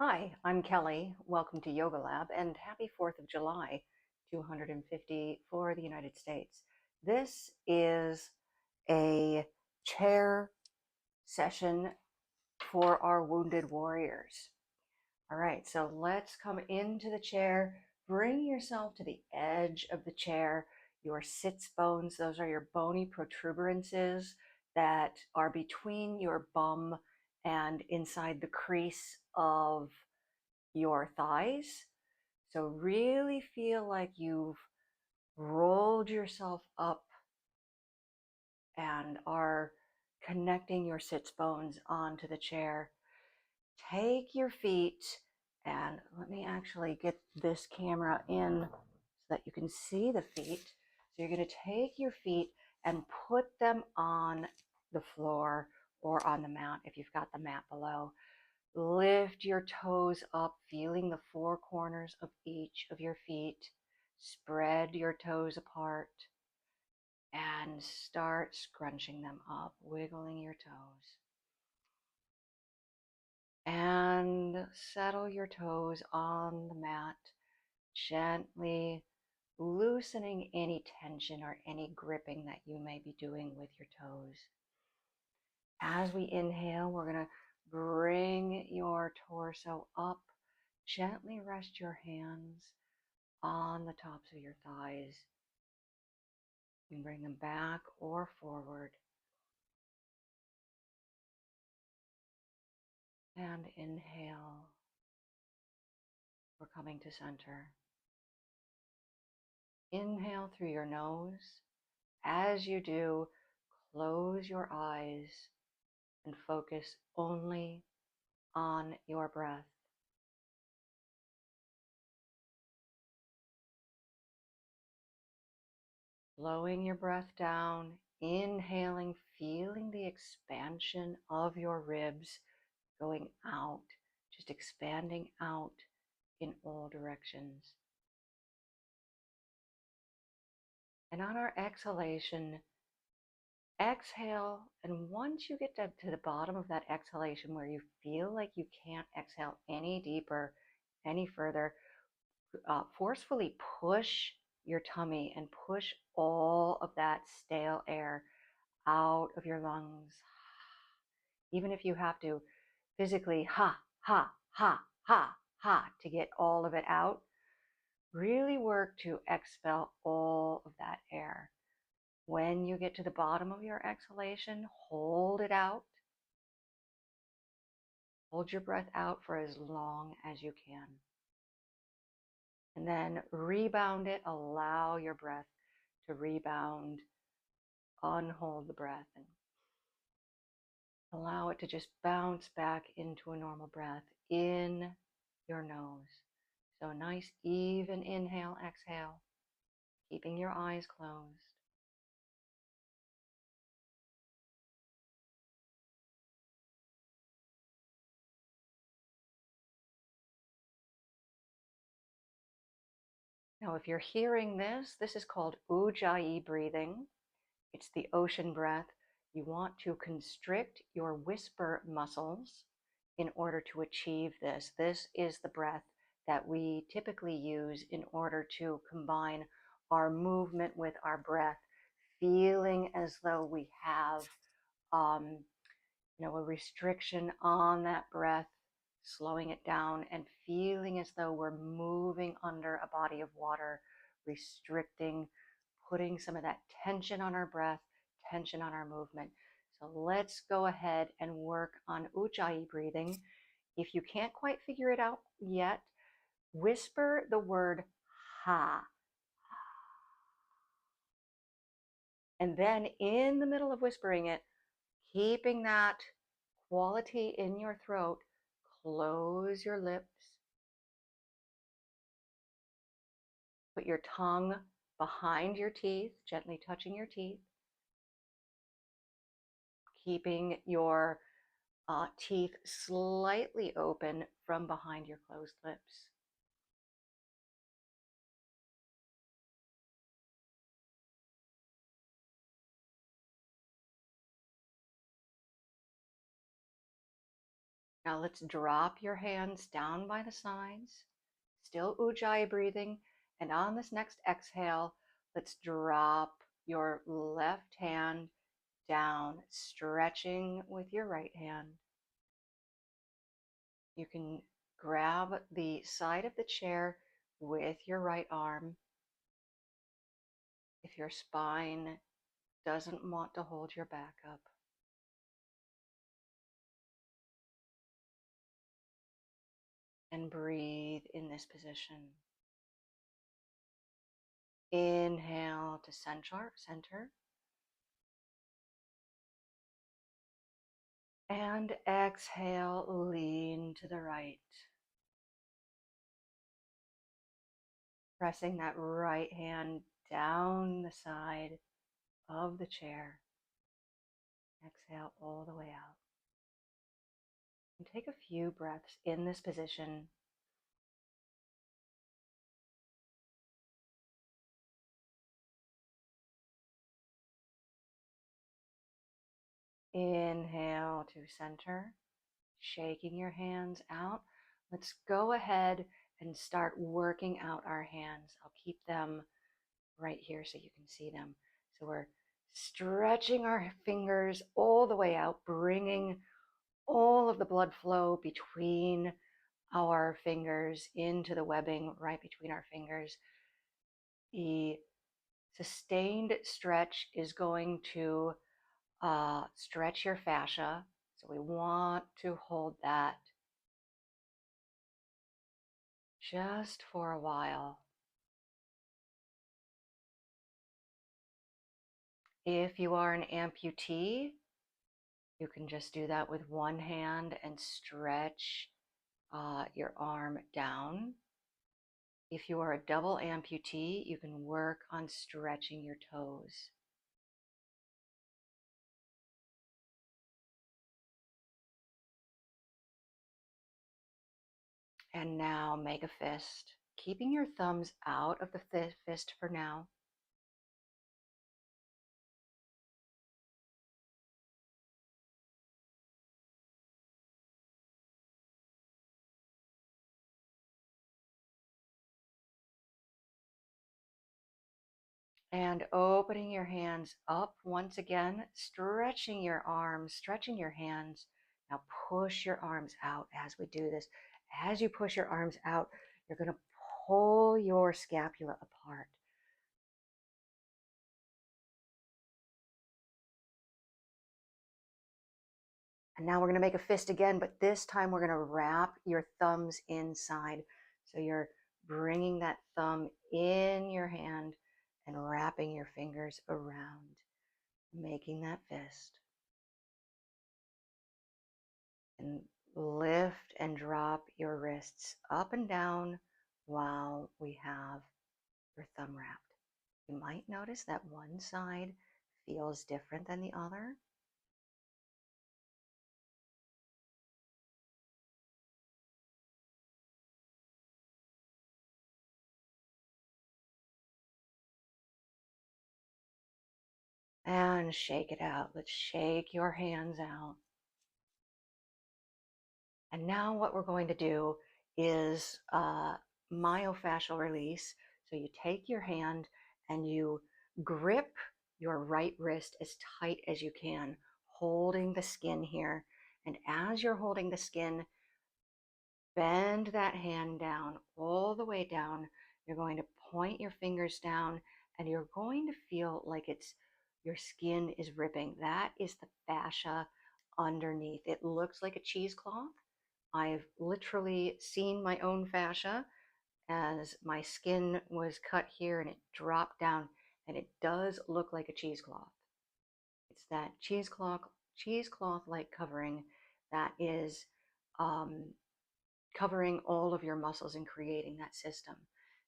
Hi, I'm Kelly. Welcome to Yoga Lab and happy 4th of July, 250 for the United States. This is a chair session for our wounded warriors. All right, so let's come into the chair. Bring yourself to the edge of the chair. Your sits bones, those are your bony protuberances that are between your bum and inside the crease of your thighs. So really feel like you've rolled yourself up and are connecting your sits bones onto the chair. Take your feet, and let me actually get this camera in so that you can see the feet. So you're going to take your feet and put them on the floor or on the mat if you've got the mat below. Lift your toes up, feeling the four corners of each of your feet. Spread your toes apart and start scrunching them up, wiggling your toes. And settle your toes on the mat, gently loosening any tension or any gripping that you may be doing with your toes. As we inhale, we're going to bring your torso up. Gently rest your hands on the tops of your thighs. You can bring them back or forward. And inhale. We're coming to center. Inhale through your nose. As you do, close your eyes and focus only on your breath. Slowing your breath down, inhaling, feeling the expansion of your ribs going out, just expanding out in all directions. And on our exhalation, exhale, and once you get to the bottom of that exhalation where you feel like you can't exhale any deeper, any further, forcefully push your tummy and push all of that stale air out of your lungs. Even if you have to physically ha, ha, ha, ha, ha to get all of it out, really work to expel all of that air. When you get to the bottom of your exhalation, hold it out. Hold your breath out for as long as you can. And then rebound it. Allow your breath to rebound. Unhold the breath and allow it to just bounce back into a normal breath in your nose. So a nice even inhale, exhale, keeping your eyes closed. Now, if you're hearing this, this is called Ujjayi breathing. It's the ocean breath. You want to constrict your whisper muscles in order to achieve this. This is the breath that we typically use in order to combine our movement with our breath, feeling as though we have a restriction on that breath, slowing it down and feeling as though we're moving under a body of water, restricting, putting some of that tension on our breath, tension on our movement. So let's go ahead and work on Ujjayi breathing. If you can't quite figure it out yet, whisper the word ha. And then in the middle of whispering it, keeping that quality in your throat, close your lips. Put your tongue behind your teeth, gently touching your teeth. Keeping your teeth slightly open from behind your closed lips. Now let's drop your hands down by the sides, still ujjayi breathing. And on this next exhale, let's drop your left hand down, stretching with your right hand. You can grab the side of the chair with your right arm. If your spine doesn't want to hold your back up. And breathe in this position. Inhale to center. And exhale, lean to the right. Pressing that right hand down the side of the chair. Exhale all the way out. And take a few breaths in this position. Inhale to center, shaking your hands out. Let's go ahead and start working out our hands. I'll keep them right here so you can see them. So we're stretching our fingers all the way out, bringing all of the blood flow between our fingers into the webbing right between our fingers. The sustained stretch is going to stretch your fascia. So we want to hold that just for a while. If you are an amputee, you can just do that with one hand and stretch your arm down. If you are a double amputee, you can work on stretching your toes. And now make a fist, keeping your thumbs out of the fist for now. And opening your hands up once again, stretching your arms, stretching your hands. Now push your arms out as we do this. As you push your arms out, you're going to pull your scapula apart. And now we're going to make a fist again, but this time we're going to wrap your thumbs inside. So you're bringing that thumb in your hand and wrapping your fingers around, making that fist. And lift and drop your wrists up and down while we have your thumb wrapped. You might notice that one side feels different than the other. And shake it out. Let's shake your hands out. And now what we're going to do is myofascial release. So you take your hand and you grip your right wrist as tight as you can, holding the skin here. And as you're holding the skin, bend that hand down, all the way down. You're going to point your fingers down and you're going to feel like your skin is ripping. That is the fascia underneath. It looks like a cheesecloth. I've literally seen my own fascia as my skin was cut here and it dropped down, and it does look like a cheesecloth. It's that cheesecloth-like covering that is covering all of your muscles and creating that system.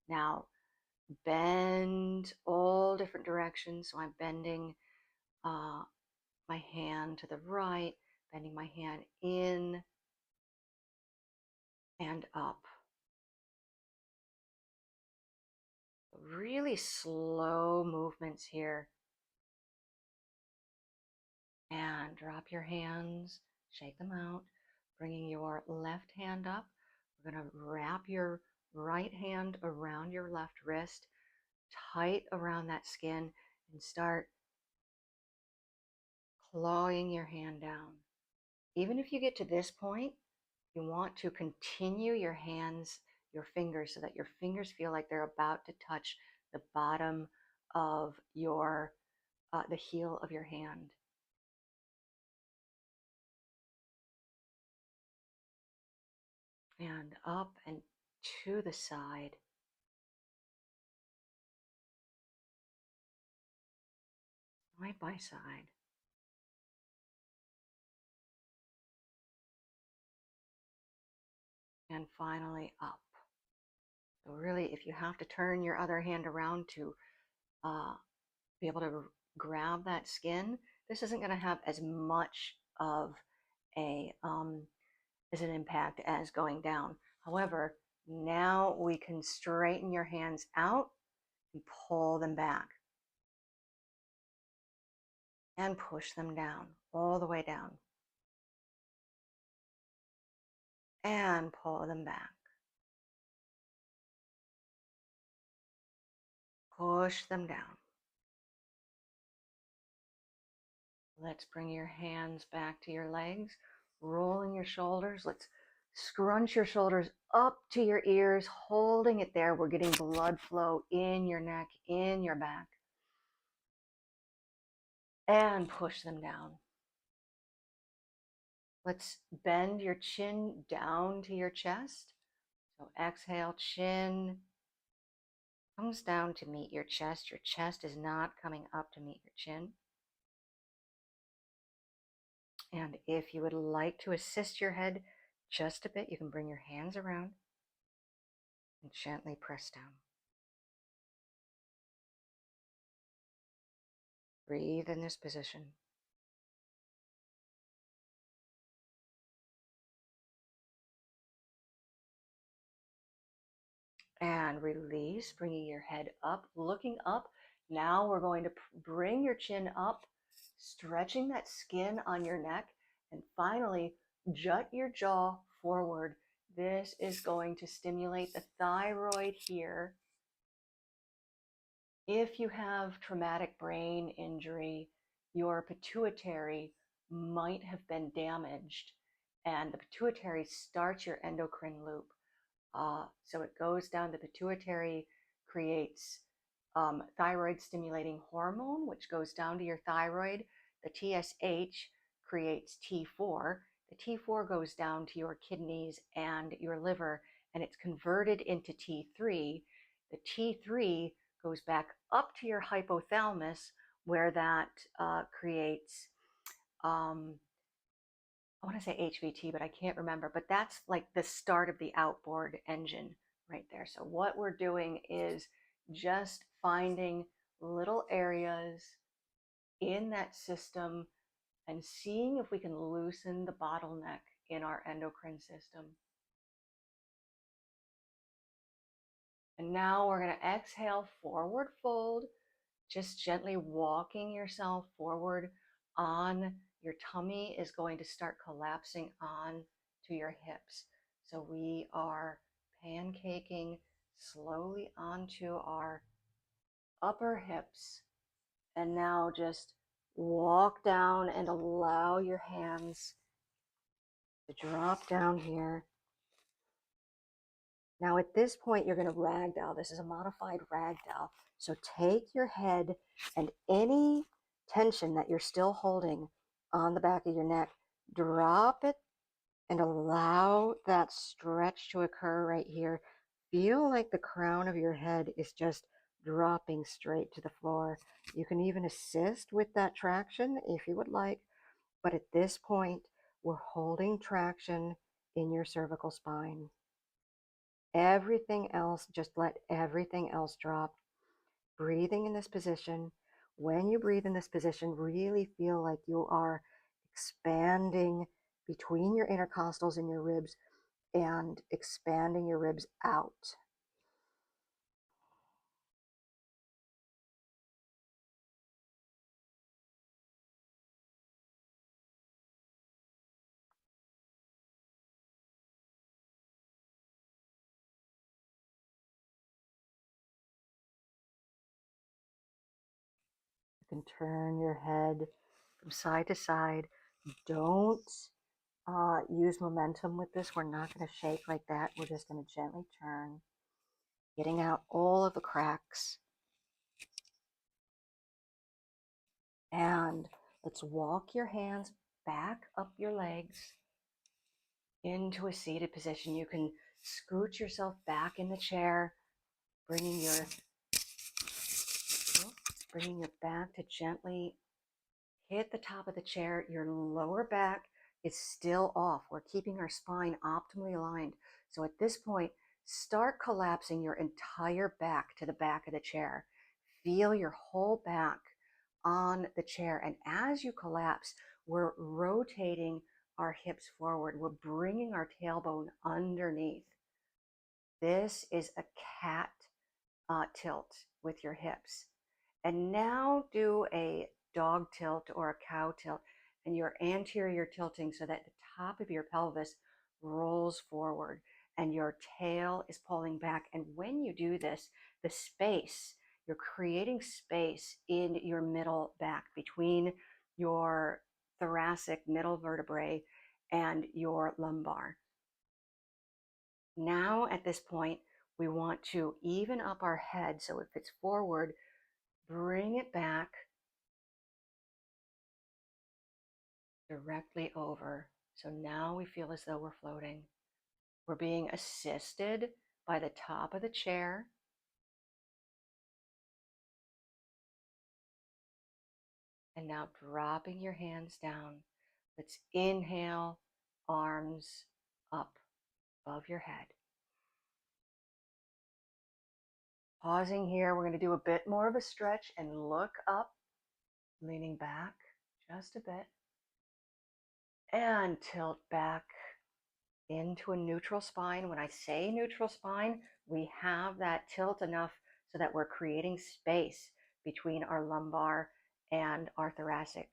Now, bend all different directions. So I'm bending my hand to the right, bending my hand in and up. Really slow movements here. And drop your hands, shake them out. Bringing your left hand up. We're going to wrap your right hand around your left wrist, tight around that skin, and start clawing your hand down. Even if you get to this point, you want to continue your hands, your fingers, so that your fingers feel like they're about to touch the bottom of your, the heel of your hand. And up and to the side. Side by side. And finally up. So really, if you have to turn your other hand around to be able to grab that skin, this isn't going to have as much of a as an impact as going down. However, now we can straighten your hands out and pull them back and push them down all the way down and pull them back. Push them down. Let's bring your hands back to your legs, rolling your shoulders. Let's scrunch your shoulders up to your ears, holding it there. We're getting blood flow in your neck, in your back. And push them down. Let's bend your chin down to your chest. So exhale, chin comes down to meet your chest. Your chest is not coming up to meet your chin. And if you would like to assist your head just a bit, you can bring your hands around and gently press down. Breathe in this position. And release, bringing your head up, looking up. Now we're going to bring your chin up, stretching that skin on your neck, and finally jut your jaw forward. This is going to stimulate the thyroid here. If you have traumatic brain injury, your pituitary might have been damaged, and the pituitary starts your endocrine loop. So it goes down the pituitary, creates thyroid stimulating hormone, which goes down to your thyroid. The TSH creates T4. The T4 goes down to your kidneys and your liver, and it's converted into T3. The T3 goes back up to your hypothalamus, where that creates I want to say HVT, but I can't remember. But that's like the start of the outboard engine right there. So what we're doing is just finding little areas in that system and seeing if we can loosen the bottleneck in our endocrine system. And now we're going to exhale, forward fold, just gently walking yourself forward on your tummy is going to start collapsing on to your hips. So we are pancaking slowly onto our upper hips. And now just walk down and allow your hands to drop down here. Now at this point, you're going to ragdoll. This is a modified ragdoll. So take your head and any tension that you're still holding on the back of your neck, drop it and allow that stretch to occur right here. Feel like the crown of your head is just dropping straight to the floor. You can even assist with that traction if you would like, but at this point, we're holding traction in your cervical spine. Everything else, just let everything else drop. Breathing in this position. When you breathe in this position, really feel like you are expanding between your intercostals and your ribs and expanding your ribs out. You can turn your head from side to side. Don't use momentum with this. We're not going to shake like that. We're just going to gently turn, getting out all of the cracks. And let's walk your hands back up your legs into a seated position. You can scoot yourself back in the chair, bringing your back to gently hit the top of the chair. Your lower back is still off. We're keeping our spine optimally aligned. So at this point, start collapsing your entire back to the back of the chair. Feel your whole back on the chair. And as you collapse, we're rotating our hips forward. We're bringing our tailbone underneath. This is a cat tilt with your hips. And now do a dog tilt or a cow tilt, and your anterior tilting so that the top of your pelvis rolls forward and your tail is pulling back. And when you do this, the space, you're creating space in your middle back between your thoracic middle vertebrae and your lumbar. Now at this point, we want to even up our head so if it's forward, bring it back directly over. So now we feel as though we're floating. We're being assisted by the top of the chair. And now dropping your hands down. Let's inhale, arms up above your head. Pausing here, we're going to do a bit more of a stretch and look up, leaning back just a bit. And tilt back into a neutral spine. When I say neutral spine, we have that tilt enough so that we're creating space between our lumbar and our thoracic.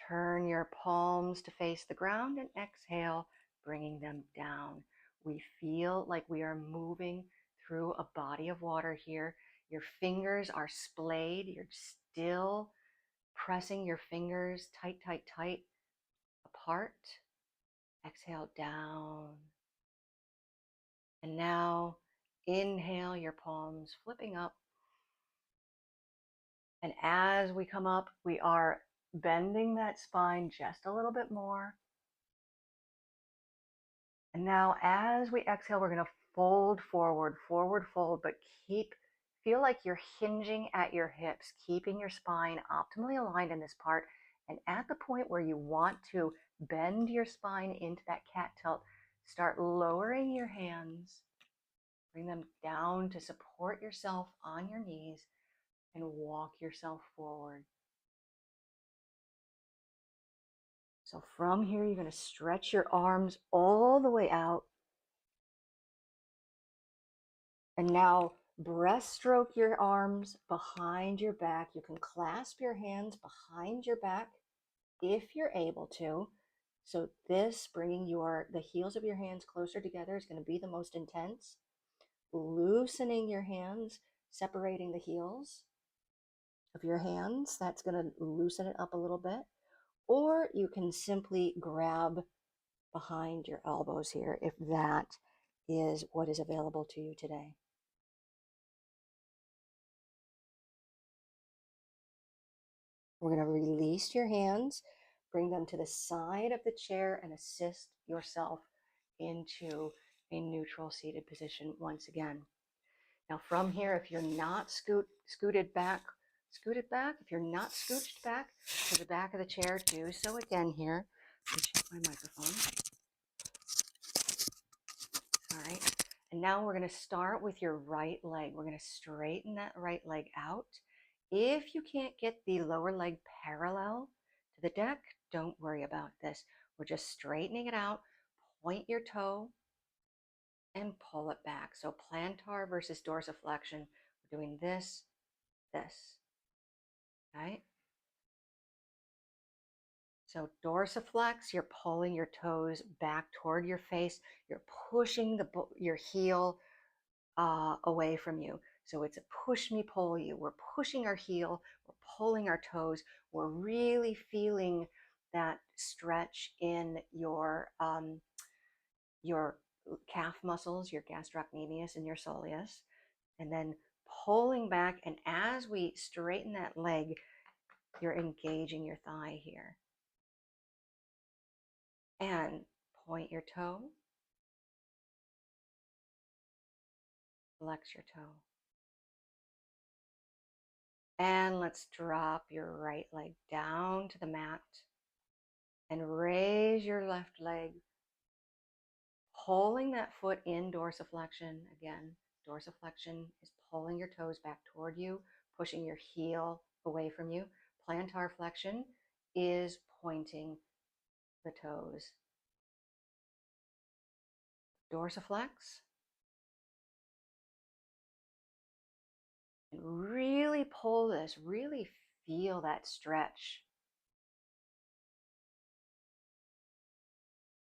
Turn your palms to face the ground and exhale, bringing them down. We feel like we are moving through a body of water here. Your fingers are splayed. You're still pressing your fingers tight, tight, tight apart. Exhale down. And now inhale your palms, flipping up. And as we come up, we are bending that spine just a little bit more. And now as we exhale, we're going to fold forward, forward fold, but feel like you're hinging at your hips, keeping your spine optimally aligned in this part. And at the point where you want to bend your spine into that cat tilt, start lowering your hands. Bring them down to support yourself on your knees and walk yourself forward. So from here, you're going to stretch your arms all the way out. And now breaststroke your arms behind your back. You can clasp your hands behind your back if you're able to. So this, bringing the heels of your hands closer together, is going to be the most intense. Loosening your hands, separating the heels of your hands. That's going to loosen it up a little bit. Or you can simply grab behind your elbows here if that is what is available to you today. We're going to release your hands, bring them to the side of the chair, and assist yourself into a neutral seated position once again. Now from here, if you're not scooted back, if you're not scooched back to the back of the chair, do so again here. Let me check my microphone. All right. And now we're going to start with your right leg. We're going to straighten that right leg out. If you can't get the lower leg parallel to the deck, don't worry about this. We're just straightening it out. Point your toe and pull it back. So plantar versus dorsiflexion. We're doing this. Right? So dorsiflex, you're pulling your toes back toward your face. You're pushing your heel away from you. So it's a push me, pull you. We're pushing our heel. We're pulling our toes. We're really feeling that stretch in your calf muscles, your gastrocnemius and your soleus, and then pulling back. And as we straighten that leg, you're engaging your thigh here. And point your toe, flex your toe. And let's drop your right leg down to the mat and raise your left leg, pulling that foot in, dorsiflexion. Again, dorsiflexion is pulling your toes back toward you, pushing your heel away from you. Plantar flexion is pointing the toes. Dorsiflex. And really pull this, really feel that stretch.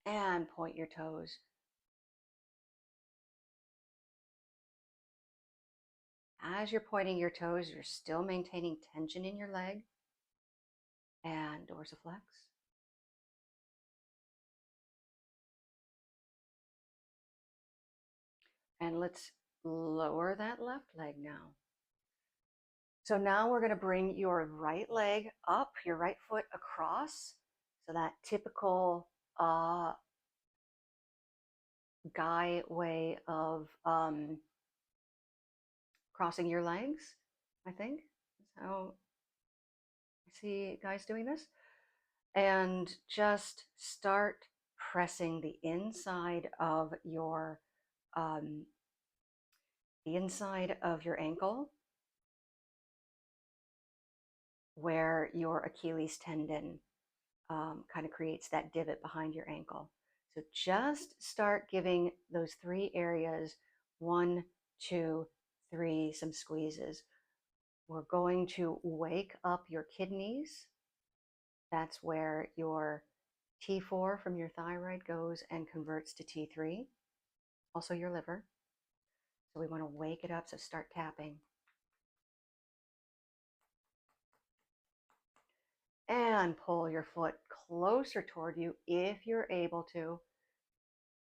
And point your toes. As you're pointing your toes, you're still maintaining tension in your leg. And dorsiflex. And let's lower that left leg now. So now we're going to bring your right leg up, your right foot across. So that typical guy way of crossing your legs, I think. That's how I see guys doing this. And just start pressing the inside of your ankle, where your Achilles tendon kind of creates that divot behind your ankle. So just start giving those 3 areas, 1, 2, 3, some squeezes. We're going to wake up your kidneys. That's where your T4 from your thyroid goes and converts to T3, also your liver. So we want to wake it up, so start tapping. And pull your foot closer toward you if you're able to.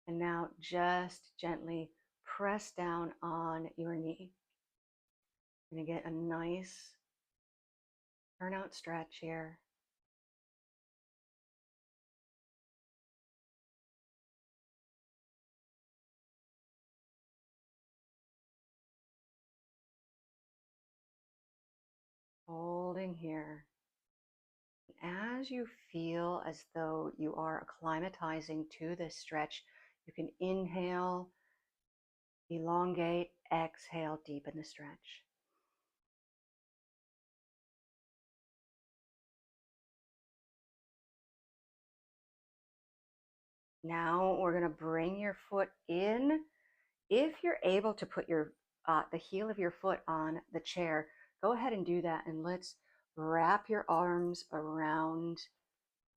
And now just gently press down on your knee. You're going to get a nice turnout stretch here. Holding here. As you feel as though you are acclimatizing to this stretch, you can inhale, elongate, exhale, deepen the stretch. Now we're going to bring your foot in. If you're able to put your the heel of your foot on the chair, go ahead and do that. And let's wrap your arms around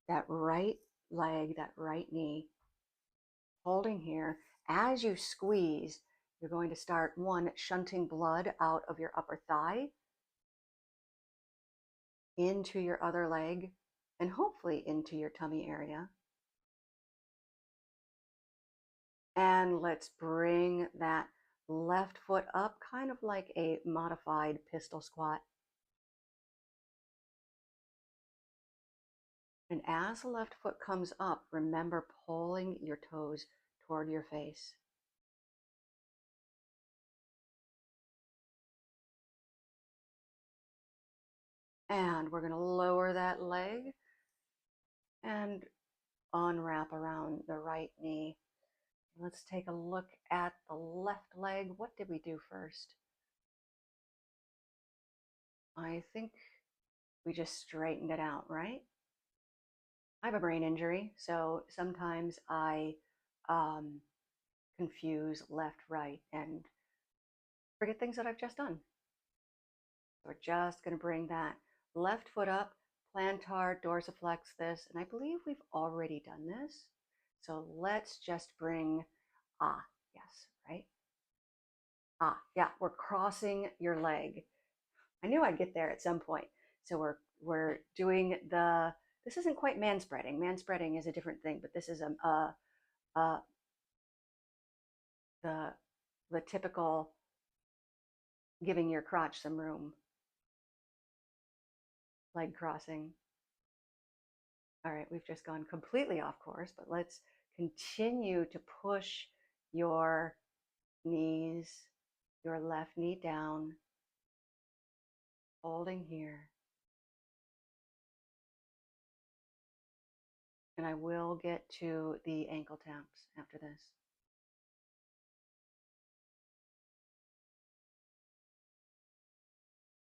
that right leg, that right knee, holding here. As you squeeze, you're going to start, 1, shunting blood out of your upper thigh into your other leg, and hopefully into your tummy area. And let's bring that left foot up, kind of like a modified pistol squat. And as the left foot comes up, remember pulling your toes toward your face. And we're going to lower that leg and unwrap around the right knee. Let's take a look at the left leg. What did we do first? I think we just straightened it out, right? I have a brain injury, so sometimes I confuse left, right, and forget things that I've just done. We're just going to bring that left foot up, plantar dorsiflex this, and I believe we've already done this. So let's just bring, yes, right? Yeah, we're crossing your leg. I knew I'd get there at some point. So we're doing the, this isn't quite man spreading. Man spreading is a different thing, but this is a the the typical giving your crotch some room, leg crossing. All right, we've just gone completely off course, but let's continue to push your knees, your left knee down, holding here. And I will get to the ankle taps after this.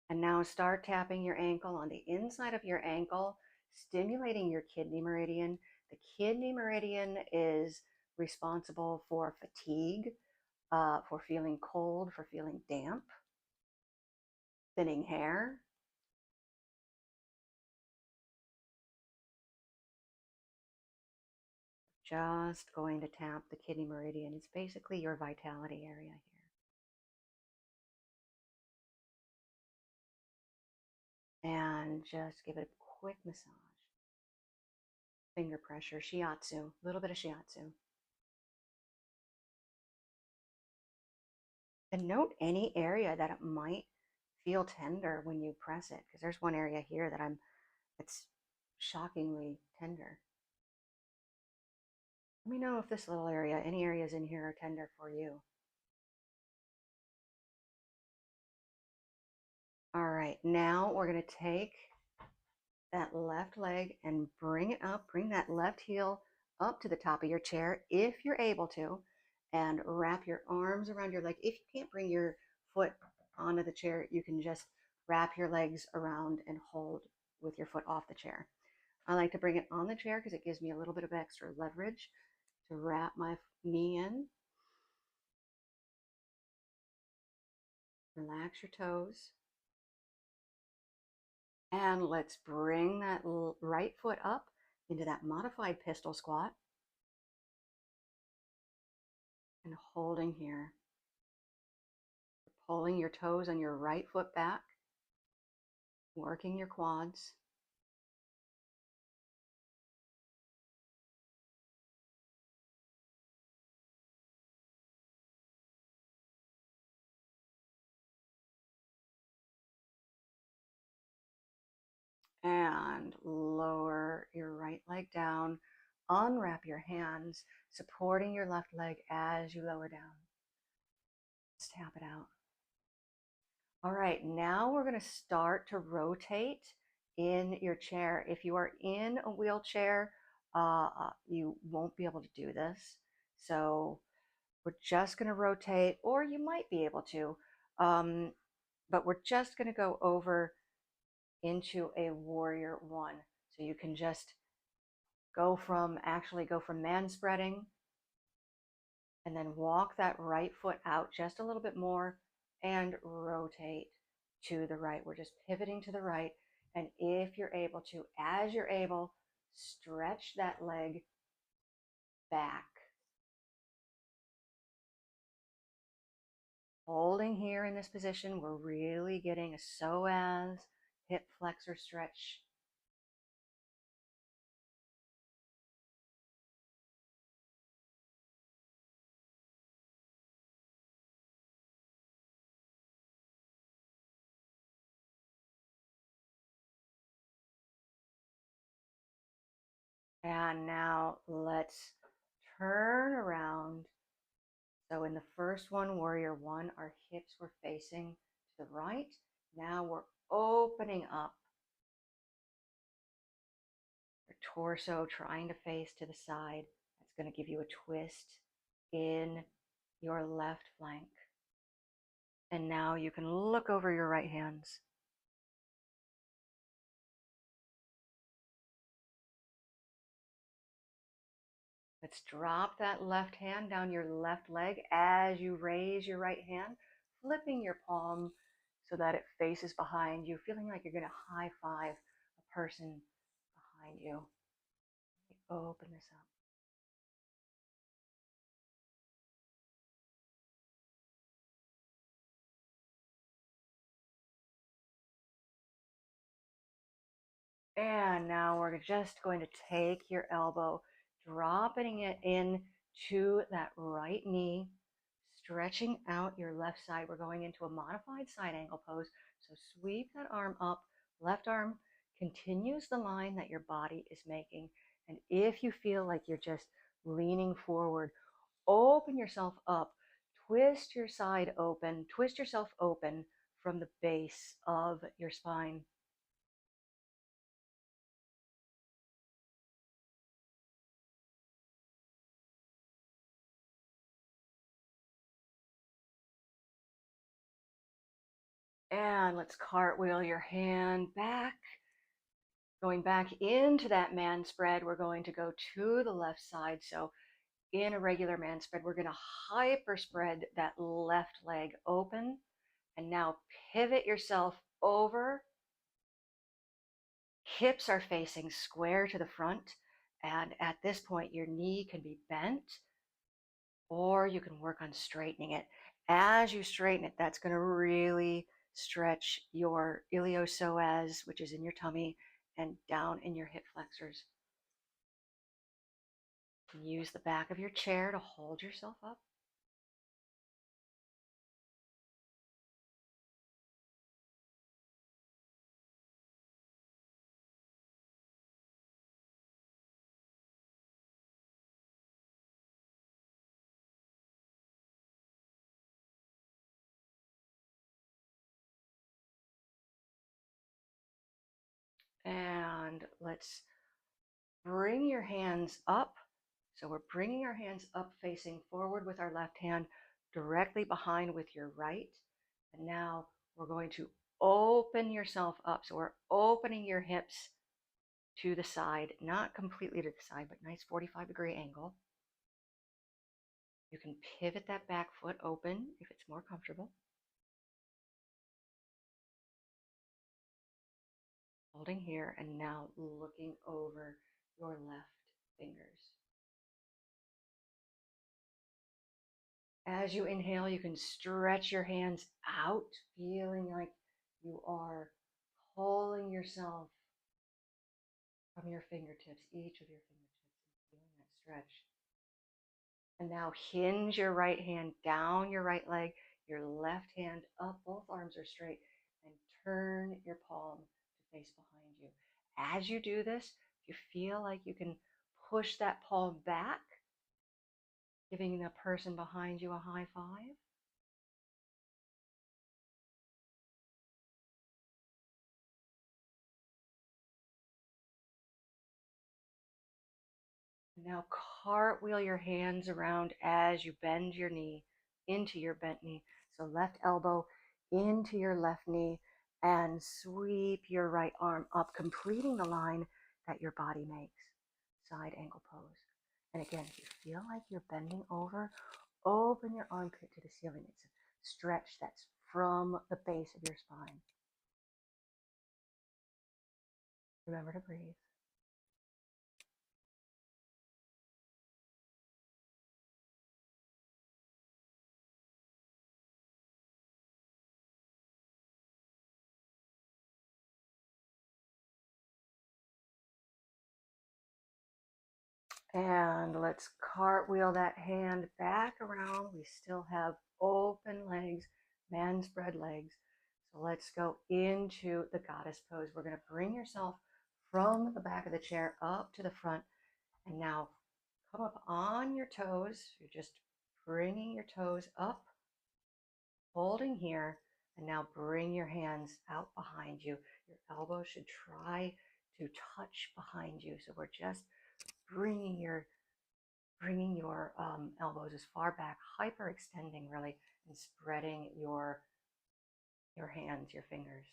And now start tapping your ankle on the inside of your ankle, stimulating your kidney meridian. The kidney meridian is responsible for fatigue, for feeling cold, for feeling damp, thinning hair. Just going to tap the kidney meridian. It's basically your vitality area here. And just give it a quick massage. Finger pressure, shiatsu, a little bit of shiatsu. And note any area that it might feel tender when you press it, because there's one area here that it's shockingly tender. Let me know if this little area, any areas in here are tender for you. All right, now we're going to take that left leg and bring it up, bring that left heel up to the top of your chair if you're able to, and wrap your arms around your leg. If you can't bring your foot onto the chair, you can just wrap your legs around and hold with your foot off the chair. I like to bring it on the chair because it gives me a little bit of extra leverage to wrap my knee in. Relax your toes. And let's bring that right foot up into that modified pistol squat. And holding here. Pulling your toes on your right foot back. Working your quads. And lower your right leg down. Unwrap your hands, supporting your left leg as you lower down. Let's tap it out. All right, now we're going to start to rotate in your chair. If you are in a wheelchair, you won't be able to do this. So we're just going to rotate, or you might be able to, but we're just going to go over into a warrior one. So you can just go from man spreading and then walk that right foot out just a little bit more and rotate to the right. We're just pivoting to the right. And if you're able to, as you're able, stretch that leg back. Holding here in this position, we're really getting a psoas, hip flexor stretch. And now let's turn around. So in the first one, warrior one, our hips were facing to the right. Now we're opening up. Your torso trying to face to the side. That's going to give you a twist in your left flank. And now you can look over your right hands. Let's drop that left hand down your left leg as you raise your right hand, flipping your palm so that it faces behind you, feeling like you're going to high five a person behind you. Open this up. And now we're just going to take your elbow, dropping it in to that right knee, stretching out your left side. We're going into a modified side angle pose. So sweep that arm up. Left arm continues the line that your body is making. And if you feel like you're just leaning forward, open yourself up. Twist your side open. Twist yourself open from the base of your spine. And let's cartwheel your hand back. Going back into that man spread, we're going to go to the left side. So in a regular man spread, we're going to hyper spread that left leg open. And now pivot yourself over. Hips are facing square to the front. And at this point, your knee can be bent, or you can work on straightening it. As you straighten it, that's going to really stretch your iliopsoas, which is in your tummy, and down in your hip flexors. You can use the back of your chair to hold yourself up. And let's bring your hands up. So we're bringing our hands up facing forward with our left hand, directly behind with your right. And now we're going to open yourself up. So we're opening your hips to the side, not completely to the side, but nice 45-degree angle. You can pivot that back foot open if it's more comfortable. Holding here and now looking over your left fingers. As you inhale, you can stretch your hands out, feeling like you are pulling yourself from your fingertips, each of your fingertips, feeling that stretch. And now hinge your right hand down your right leg, your left hand up, both arms are straight, and turn your palm to face behind you. As you do this, you feel like you can push that palm back, giving the person behind you a high five. Now cartwheel your hands around as you bend your knee into your bent knee. So left elbow into your left knee and sweep your right arm up, completing the line that your body makes. Side angle pose. And again, if you feel like you're bending over, open your armpit to the ceiling. It's a stretch that's from the base of your spine. Remember to breathe. And let's cartwheel that hand back around. We still have open legs, man spread legs. So let's go into the goddess pose. We're going to bring yourself from the back of the chair up to the front. And now come up on your toes. You're just bringing your toes up, holding here. And now bring your hands out behind you. Your elbows should try to touch behind you. So we're just bringing your elbows as far back, hyperextending really, and spreading your hands, your fingers.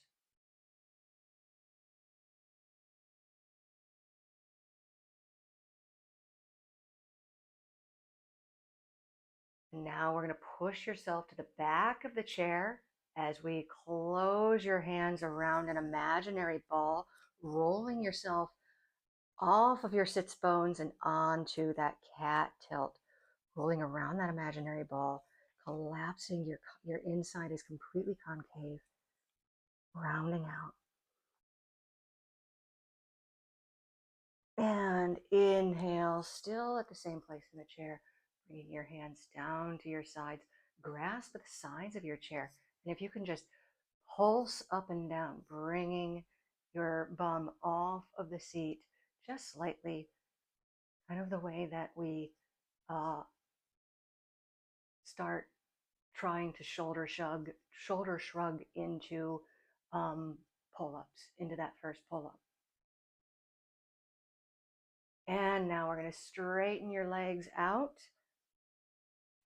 Now we're going to push yourself to the back of the chair as we close your hands around an imaginary ball, rolling yourself off of your sits bones and onto that cat tilt, rolling around that imaginary ball, collapsing. Your inside is completely concave, rounding out. And inhale, still at the same place in the chair. Bringing your hands down to your sides. Grasp the sides of your chair. And if you can just pulse up and down, bringing your bum off of the seat just slightly, kind of the way that we start trying to shoulder shrug into pull-ups, into that first pull-up. And now we're going to straighten your legs out.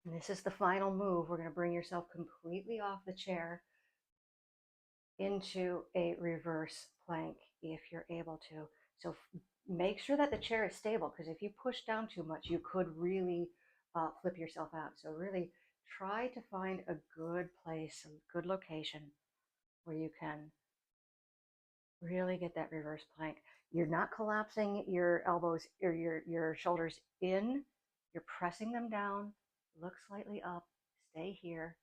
And this is the final move. We're going to bring yourself completely off the chair into a reverse plank if you're able to. So make sure that the chair is stable, because if you push down too much, you could really flip yourself out. So really try to find a good place, a good location where you can really get that reverse plank. You're not collapsing your elbows or your shoulders in. You're pressing them down. Look slightly up. Stay here.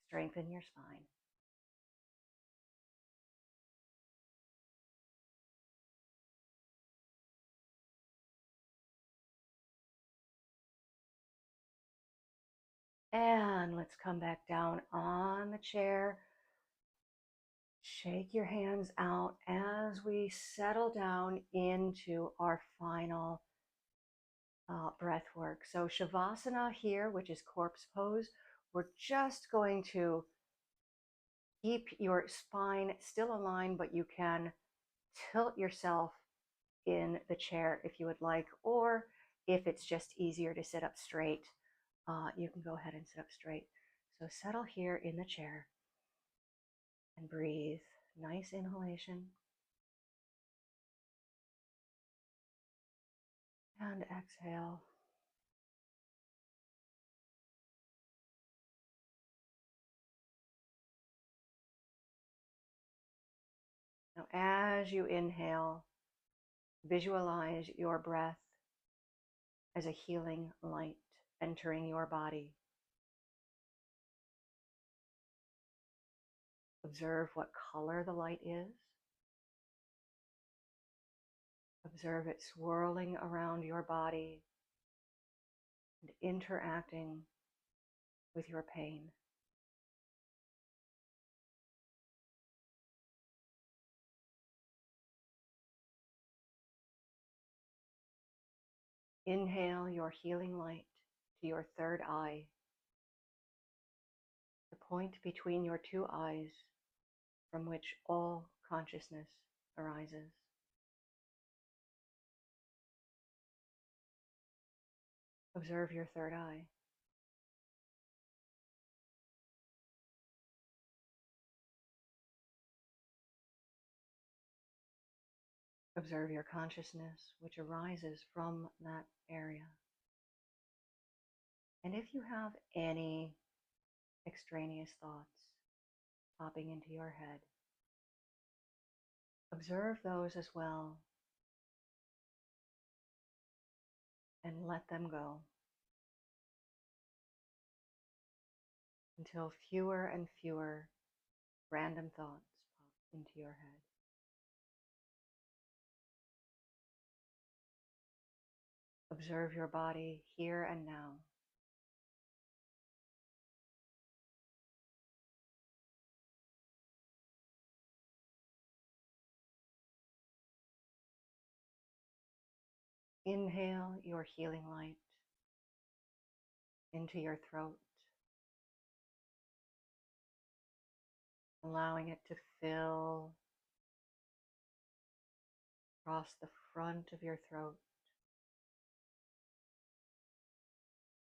Strengthen your spine. And let's come back down on the chair. Shake your hands out as we settle down into our final breath work. So Shavasana here, which is corpse pose, we're just going to keep your spine still aligned, but you can tilt yourself in the chair if you would like, or if it's just easier to sit up straight, you can go ahead and sit up straight. So settle here in the chair and breathe. Nice inhalation and exhale. Now, as you inhale, visualize your breath as a healing light entering your body. Observe what color the light is. Observe it swirling around your body and interacting with your pain. Inhale your healing light to your third eye, the point between your two eyes from which all consciousness arises. Observe your third eye. Observe your consciousness which arises from that area. And if you have any extraneous thoughts popping into your head, observe those as well and let them go until fewer and fewer random thoughts pop into your head. Observe your body here and now. Inhale your healing light into your throat, allowing it to fill across the front of your throat,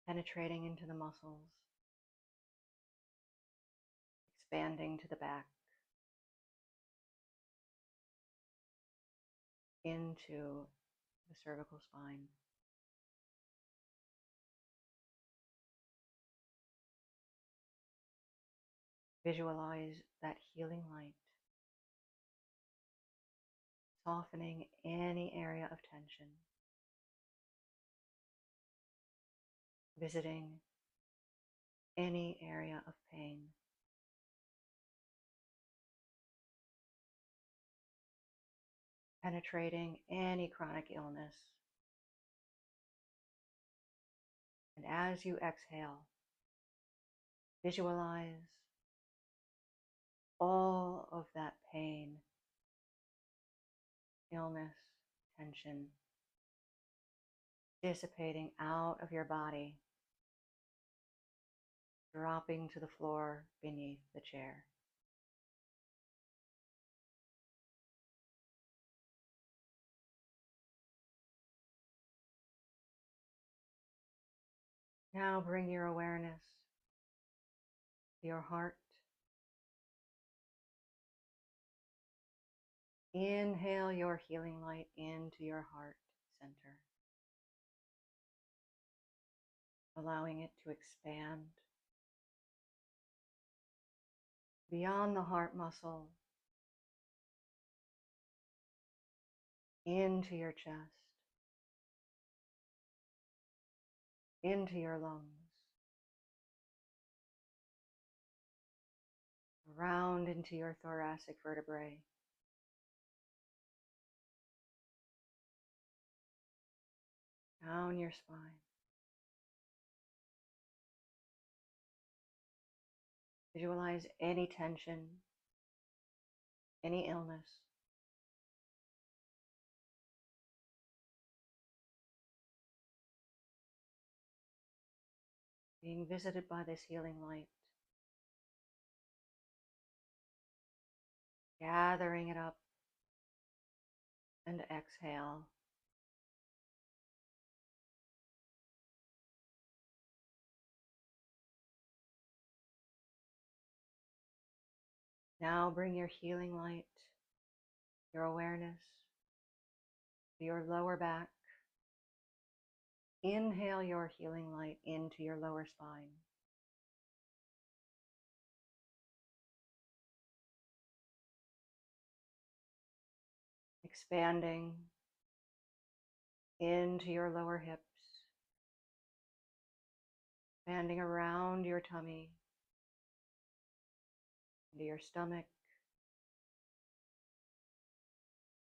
penetrating into the muscles, expanding to the back, into the cervical spine. Visualize that healing light, softening any area of tension, visiting any area of pain. penetrating any chronic illness. And as you exhale, visualize all of that pain, illness, tension dissipating out of your body, dropping to the floor beneath the chair. Now bring your awareness to your heart. Inhale your healing light into your heart center, allowing it to expand beyond the heart muscle, into your chest, into your lungs, around into your thoracic vertebrae, down your spine. Visualize any tension, any illness being visited by this healing light, gathering it up, and exhale. Now bring your healing light, your awareness to your lower back. Inhale your healing light into your lower spine. Expanding into your lower hips, expanding around your tummy, into your stomach,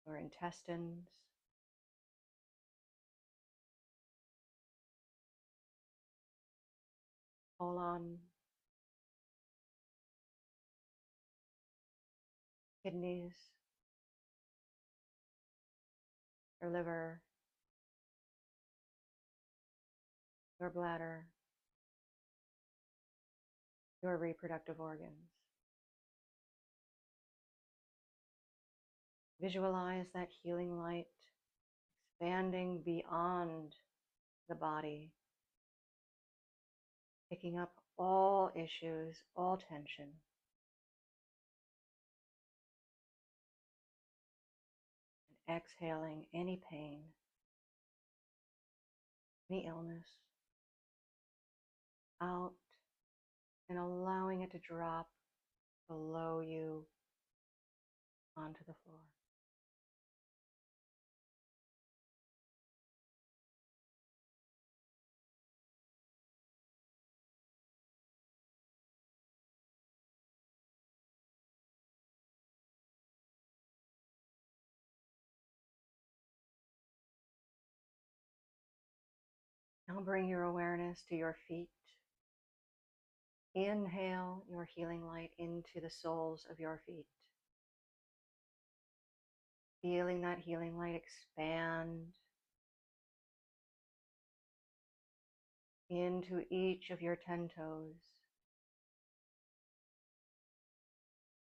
your intestines, colon, kidneys, your liver, your bladder, your reproductive organs. Visualize that healing light expanding beyond the body, picking up all issues, all tension, and exhaling any pain, any illness out, and allowing it to drop below you onto the floor. Now bring your awareness to your feet. Inhale your healing light into the soles of your feet. Feeling that healing light expand into each of your 10 toes,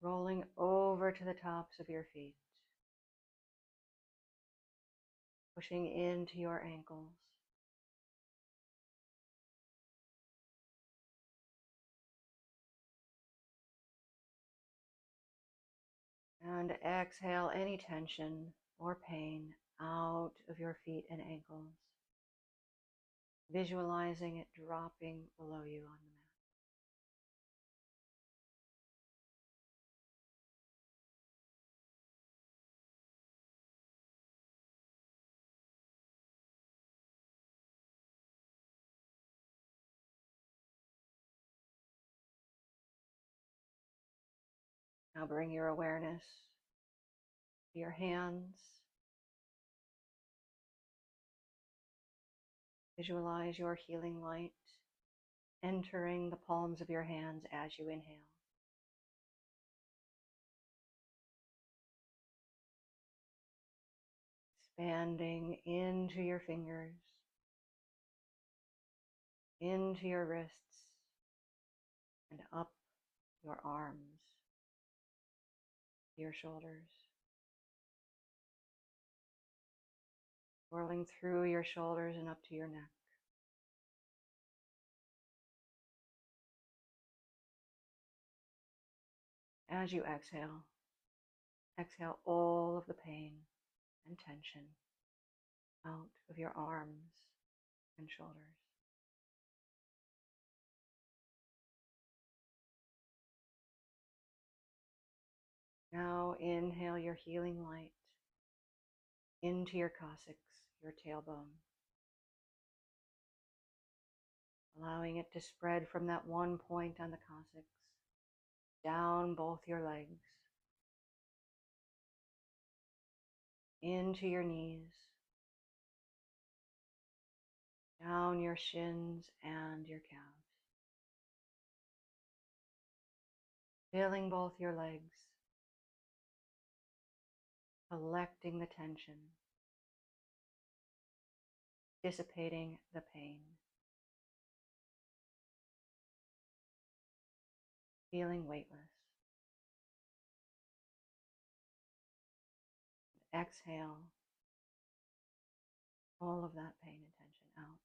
rolling over to the tops of your feet, pushing into your ankles, and exhale any tension or pain out of your feet and ankles, visualizing it dropping below you on the mat. Now bring your awareness to your hands, Visualize your healing light entering the palms of your hands as you inhale. Expanding into your fingers, into your wrists, and up your arms, your shoulders, swirling through your shoulders and up to your neck. As you exhale, exhale all of the pain and tension out of your arms and shoulders. Now inhale your healing light into your coccyx, your tailbone, allowing it to spread from that one point on the coccyx down both your legs, into your knees, down your shins and your calves, filling both your legs, collecting the tension, dissipating the pain, feeling weightless. Exhale all of that pain and tension out.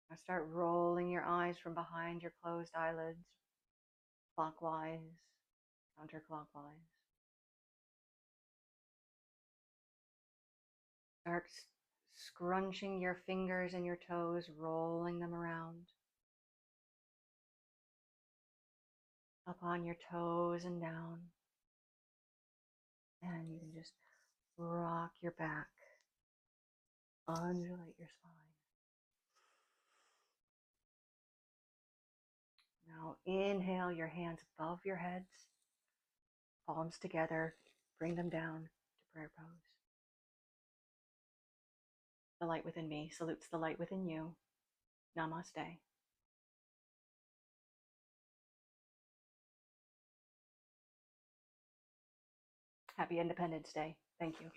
Now start rolling your eyes from behind your closed eyelids, clockwise, counterclockwise. Start scrunching your fingers and your toes, rolling them around. Up on your toes and down. And you can just rock your back, undulate your spine. Now inhale your hands above your heads, palms together, bring them down to prayer pose. The light within me salutes the light within you. Namaste. Happy Independence Day. Thank you.